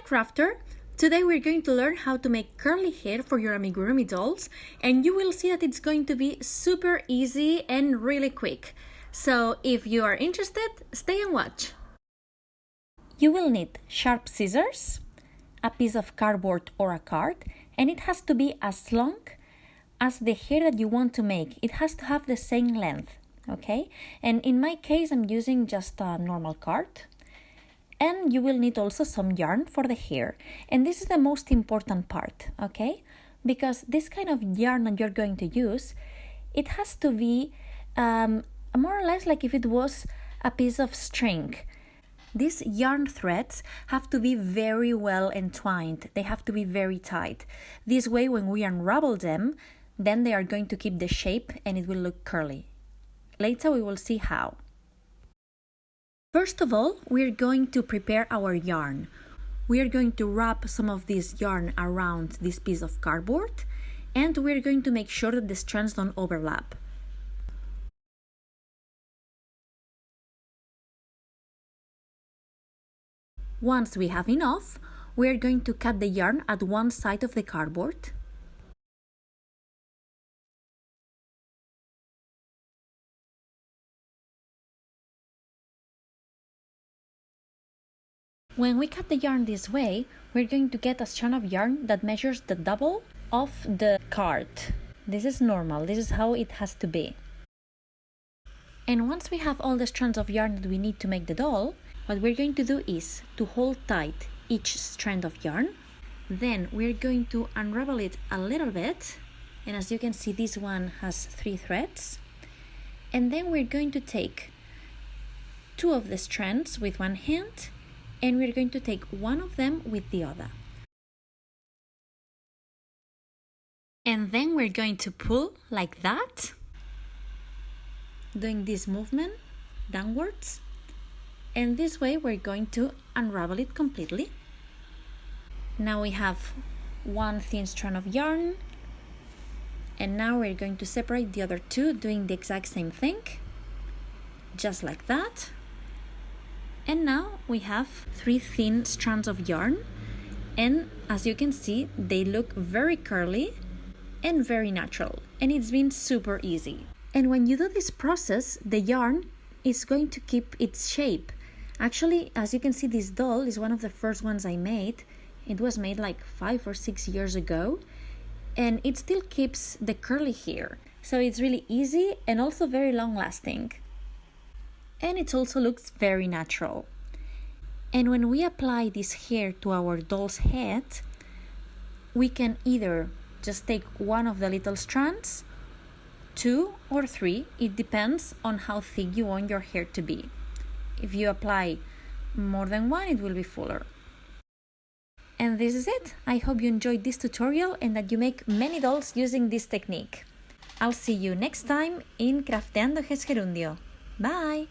Crafter. Today we're going to learn how to make curly hair for your amigurumi dolls, and you will see that it's going to be super easy and really quick. So if you are interested, stay and watch. You will need sharp scissors, a piece of cardboard or a card, and it has to be as long as the hair that you want to make. It has to have the same length, okay? And in my case, I'm using just a normal card. And you will need also some yarn for the hair. And this is the most important part, okay? Because this kind of yarn that you're going to use, it has to be more or less like if it was a piece of string. These yarn threads have to be very well entwined. They have to be very tight. This way, when we unravel them, then they are going to keep the shape and it will look curly. Later, we will see how. First of all, we're going to prepare our yarn. We are going to wrap some of this yarn around this piece of cardboard, and we're going to make sure that the strands don't overlap. Once we have enough, we're going to cut the yarn at one side of the cardboard. When we cut the yarn this way, we're going to get a strand of yarn that measures the double of the card. This is normal, this is how it has to be. And once we have all the strands of yarn that we need to make the doll, what we're going to do is to hold tight each strand of yarn. Then we're going to unravel it a little bit. And as you can see, this one has 3 threads. And then we're going to take 2 of the strands with one hand, and we're going to take one of them with the other. And then we're going to pull like that, doing this movement downwards. And this way we're going to unravel it completely. Now we have one thin strand of yarn. And now we're going to separate the other 2, doing the exact same thing, just like that. And now we have 3 thin strands of yarn, and as you can see, they look very curly and very natural, and it's been super easy. And when you do this process, the yarn is going to keep its shape. Actually, as you can see, this doll is one of the first ones I made. It was made like 5 or 6 years ago, and it still keeps the curly hair. So it's really easy and also very long lasting. And it also looks very natural. And when we apply this hair to our doll's head, we can either just take one of the little strands, 2 or 3, it depends on how thick you want your hair to be. If you apply more than one, it will be fuller. And this is it. I hope you enjoyed this tutorial and that you make many dolls using this technique. I'll see you next time in Crafteando Gerundio. Bye!